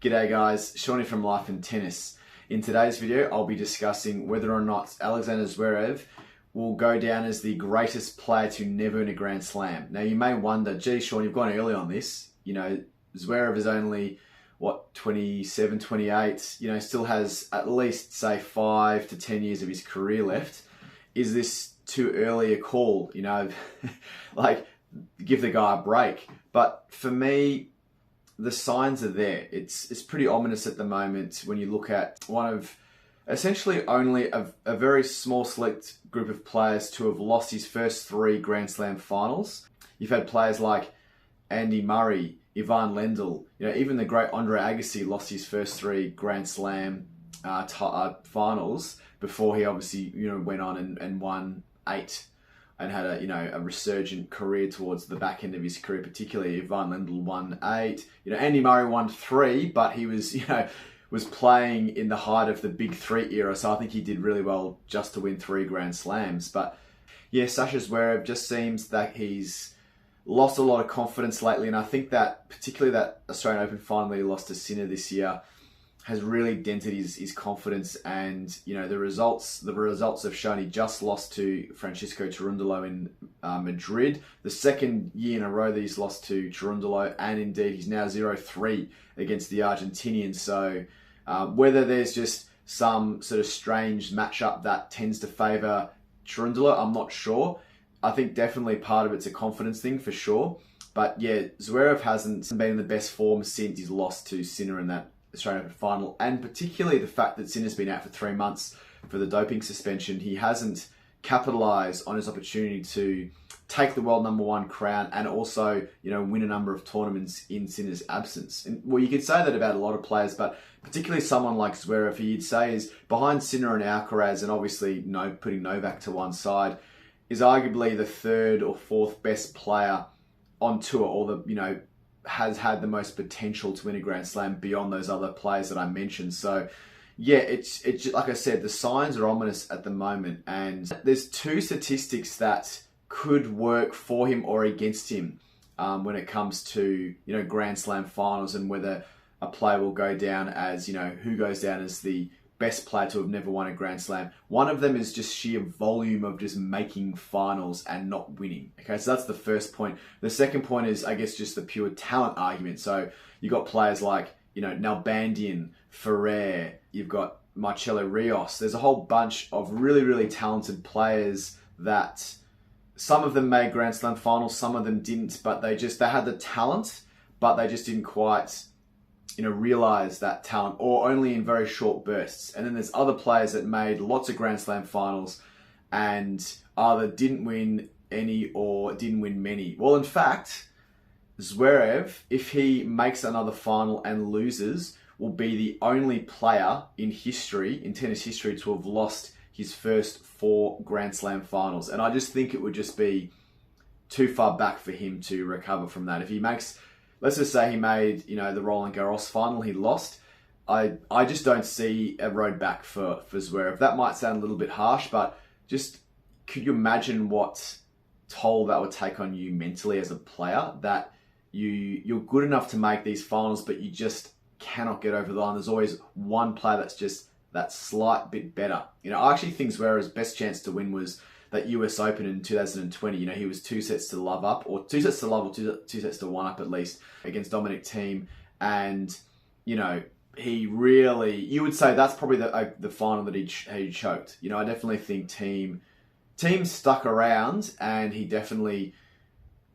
G'day guys, Shawnee from Life and Tennis. In today's video, I'll be discussing whether or not Alexander Zverev will go down as the greatest player to never win a Grand Slam. Now you may wonder, gee Sean, you've gone early on this. You know, Zverev is only, 27, 28, still has at least, say, 5 to 10 years of his career left. Is this too early a call? Like, give the guy a break. But for me, the signs are there. It's pretty ominous at the moment when you look at one of essentially only a very small select group of players to have lost his first 3 Grand Slam finals. You've had players like Andy Murray, Ivan Lendl, even the great Andre Agassi lost his first 3 Grand Slam finals before he obviously went on and won 8 and had a resurgent career towards the back end of his career. Particularly Ivan Lendl won 8. Andy Murray won 3, but he was was playing in the height of the Big 3 era, so I think he did really well just to win 3 Grand Slams. But yeah, Sasha Zverev just seems that he's lost a lot of confidence lately, and I think that particularly that Australian Open final that he lost to Sinner this year has really dented his confidence. And the results have shown he just lost to Francisco Cerundolo in Madrid, the second year in a row that he's lost to Cerundolo, and indeed he's now 0-3 against the Argentinian. So whether there's just some sort of strange matchup that tends to favour Cerundolo, I'm not sure. I think definitely part of it's a confidence thing for sure. But yeah, Zverev hasn't been in the best form since he's lost to Sinner in that Australian Open final, and particularly the fact that Sinner's been out for 3 months for the doping suspension. He hasn't capitalised on his opportunity to take the world #1 crown and also, win a number of tournaments in Sinner's absence. And well, you could say that about a lot of players, but particularly someone like Zverev, who you'd say is behind Sinner and Alcaraz, and obviously putting Novak to one side, is arguably the 3rd or 4th best player on tour, or has had the most potential to win a Grand Slam beyond those other players that I mentioned. So yeah, it's like I said, the signs are ominous at the moment, and there's 2 statistics that could work for him or against him when it comes to Grand Slam finals, and whether a player will go down as who goes down as the best player to have never won a Grand Slam. One of them is just sheer volume of just making finals and not winning. Okay, so that's the first point. The second point is, I guess, just the pure talent argument. So you got players like, Nalbandian, Ferrer, you've got Marcelo Rios. There's a whole bunch of really, really talented players that some of them made Grand Slam finals, some of them didn't, but they had the talent, but they just didn't quite realize that talent, or only in very short bursts. And then there's other players that made lots of Grand Slam finals and either didn't win any or didn't win many. Well, in fact, Zverev, if he makes another final and loses, will be the only player in tennis history, to have lost his first 4 Grand Slam finals. And I just think it would just be too far back for him to recover from that. If he makes, let's just say he made, the Roland Garros final, he lost. I just don't see a road back for Zverev. That might sound a little bit harsh, but just could you imagine what toll that would take on you mentally as a player, that you're good enough to make these finals, but you just cannot get over the line. There's always one player that's just that slight bit better. I actually think Zverev's best chance to win was that US Open in 2020. He was 2 sets to love up, or 2 sets to love, or 2 sets to 1 up at least, against Dominic Thiem. And, he really, you would say that's probably the final that he choked. I definitely think Thiem stuck around, and he definitely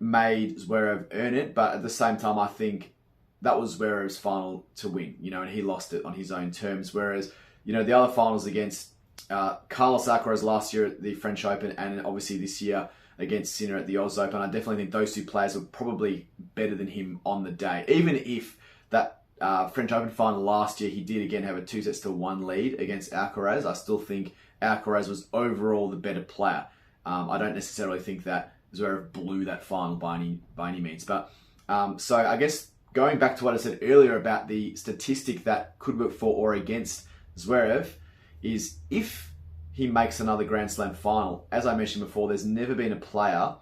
made Zverev earn it. But at the same time, I think that was Zverev's final to win, and he lost it on his own terms. Whereas, the other finals against Carlos Alcaraz last year at the French Open, and obviously this year against Sinner at the Oz Open, I definitely think those 2 players were probably better than him on the day. Even if that French Open final last year, he did again have a 2 sets to 1 lead against Alcaraz, I still think Alcaraz was overall the better player. I don't necessarily think that Zverev blew that final by any means. But so I guess going back to what I said earlier about the statistic that could work for or against Zverev, is if he makes another Grand Slam final, as I mentioned before, there's never been a player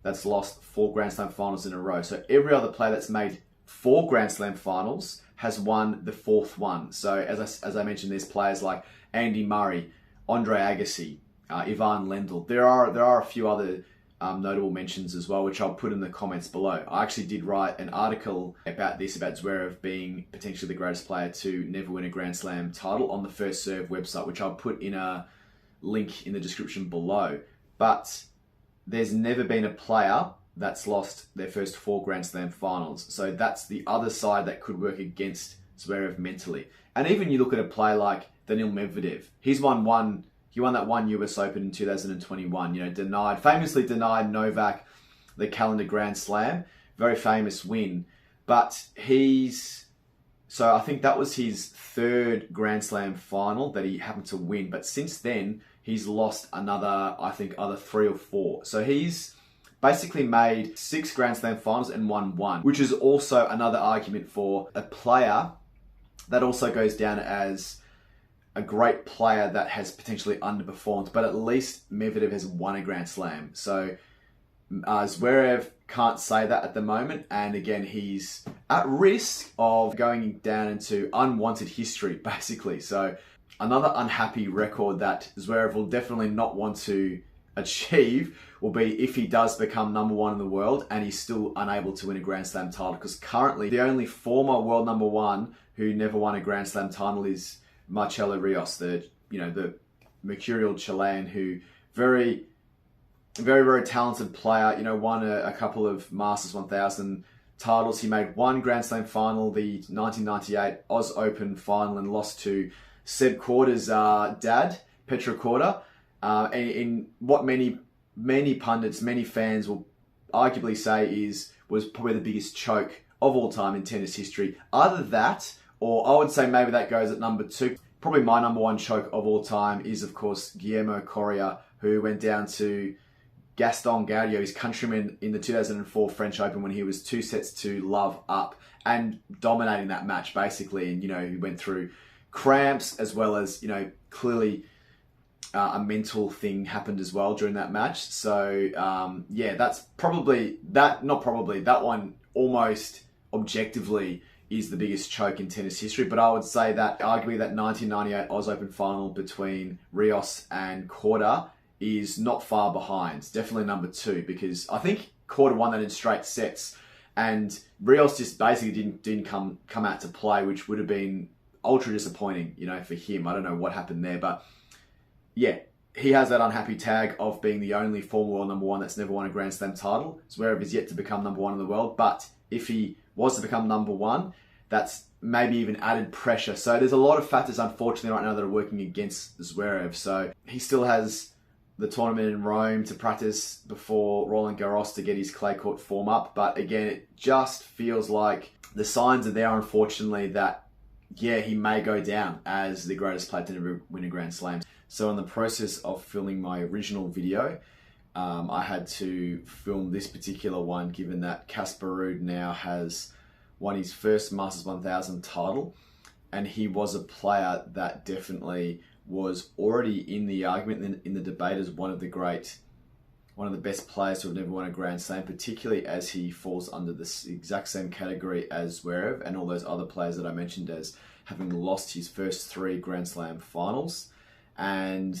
that's lost 4 Grand Slam finals in a row. So every other player that's made 4 Grand Slam finals has won the 4th one. So as I mentioned, there's players like Andy Murray, Andre Agassi, Ivan Lendl. There are a few other notable mentions as well, which I'll put in the comments below. I actually did write an article about this, about Zverev being potentially the greatest player to never win a Grand Slam title on the First Serve website, which I'll put in a link in the description below. But there's never been a player that's lost their first 4 Grand Slam finals. So that's the other side that could work against Zverev mentally. And even you look at a player like Daniil Medvedev. He won that one US Open in 2021, famously denied Novak the calendar Grand Slam. Very famous win. But so I think that was his 3rd Grand Slam final that he happened to win. But since then, he's lost other 3 or 4. So he's basically made 6 Grand Slam finals and won 1, which is also another argument for a player that also goes down as a great player that has potentially underperformed, but at least Medvedev has won a Grand Slam. So Zverev can't say that at the moment, and again, he's at risk of going down into unwanted history, basically. So another unhappy record that Zverev will definitely not want to achieve will be if he does become number 1 in the world and he's still unable to win a Grand Slam title, because currently the only former world number 1 who never won a Grand Slam title is Marcelo Rios, the mercurial Chilean, who very, very talented player, won a couple of Masters 1000 titles. He made 1 Grand Slam final, the 1998 Oz Open final, and lost to Seb Korda's dad, Petro Korda, in what many pundits, many fans will arguably say was probably the biggest choke of all time in tennis history. Either that, or I would say maybe that goes at number 2. Probably my number 1 choke of all time is, of course, Guillermo Coria, who went down to Gaston Gaudio, his countryman, in the 2004 French Open when he was 2 sets to love up and dominating that match, basically. And, he went through cramps as well as, clearly a mental thing happened as well during that match. So, that's that one almost objectively is the biggest choke in tennis history. But I would say that arguably that 1998 Oz Open final between Rios and Korda is not far behind. It's definitely number 2, because I think Korda won that in straight sets, and Rios just basically didn't come out to play, which would have been ultra disappointing, for him. I don't know what happened there, but yeah, he has that unhappy tag of being the only former world number 1 that's never won a Grand Slam title. Zverev is yet to become number 1 in the world, but if he was to become number 1, that's maybe even added pressure. So there's a lot of factors, unfortunately, right now that are working against Zverev. So he still has the tournament in Rome to practice before Roland Garros to get his clay court form up. But again, it just feels like the signs are there, unfortunately, that, he may go down as the greatest player to never win a Grand Slam. So in the process of filming my original video, I had to film this particular one, given that Casper Ruud now has won his first Masters 1000 title, and he was a player that definitely was already in the argument, in the debate, as one of the best players to have never won a Grand Slam, particularly as he falls under this exact same category as Zverev and all those other players that I mentioned as having lost his first 3 Grand Slam finals. And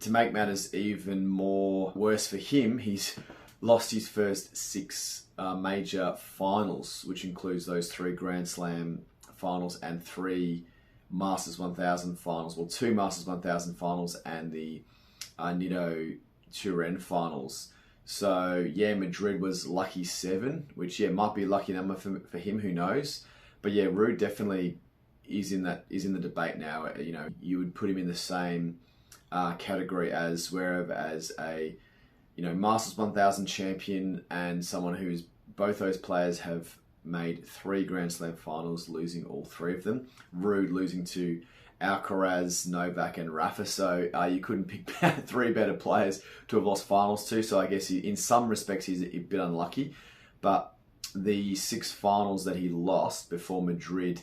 to make matters even more worse for him, he's lost his first 6 major finals, which includes those 3 Grand Slam finals and 3 Masters 1000 finals. Well, 2 Masters 1000 finals and the Nitto Turin finals. So Madrid was lucky 7, which might be a lucky number for him, who knows. But Ruud definitely is in the debate now. You would put him in the same category as Zverev, as a Masters 1000 champion, and someone who's, both those players have made 3 Grand Slam finals, losing all 3 of them. Ruud losing to Alcaraz, Novak and Rafa. So you couldn't pick 3 better players to have lost finals to. So I guess in some respects he's a bit unlucky. But the 6 finals that he lost before Madrid,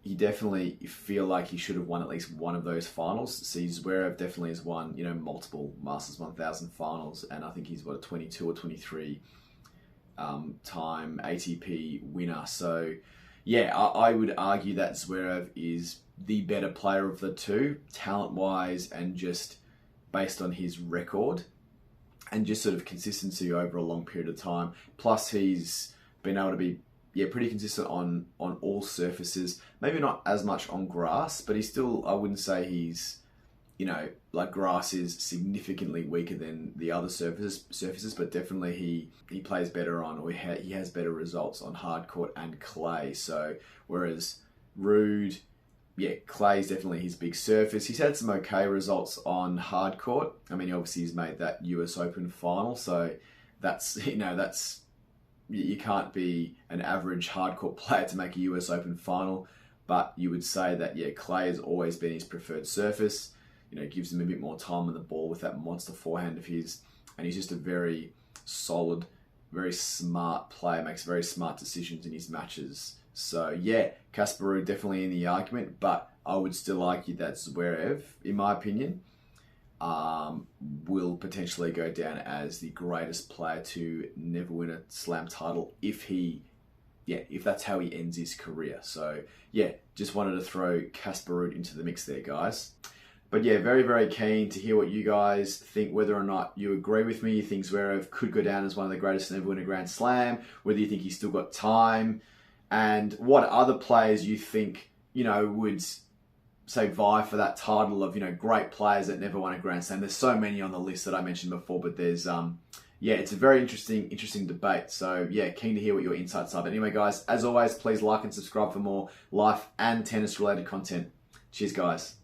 he definitely feel like he should have won at least one of those finals. See, Zverev definitely has won, multiple Masters 1000 finals, and I think he's a 22 or 23 time ATP winner. So Yeah, I would argue that Zverev is the better player of the two, talent-wise and just based on his record and just sort of consistency over a long period of time. Plus, he's been able to be pretty consistent on all surfaces. Maybe not as much on grass, but he's still, I wouldn't say he's, like grass is significantly weaker than the other surfaces, but definitely he plays better on, or he has better results on hard court and clay. So whereas Ruud, clay is definitely his big surface. He's had some okay results on hard court. I mean, obviously he's made that US Open final, so that's you can't be an average hard court player to make a US Open final. But you would say that clay has always been his preferred surface. Gives him a bit more time on the ball with that monster forehand of his, and he's just a very solid, very smart player. Makes very smart decisions in his matches. So Casper Ruud definitely in the argument, but I would still argue that Zverev, in my opinion, will potentially go down as the greatest player to never win a Slam title if that's how he ends his career. So just wanted to throw Casper Ruud into the mix there, guys. But very, very keen to hear what you guys think, whether or not you agree with me, you think Zverev could go down as one of the greatest to never win a Grand Slam, whether you think he's still got time, and what other players you think, would say vie for that title of, great players that never won a Grand Slam. There's so many on the list that I mentioned before, but there's, it's a very interesting debate. So keen to hear what your insights are. But anyway, guys, as always, please like and subscribe for more life and tennis related content. Cheers, guys.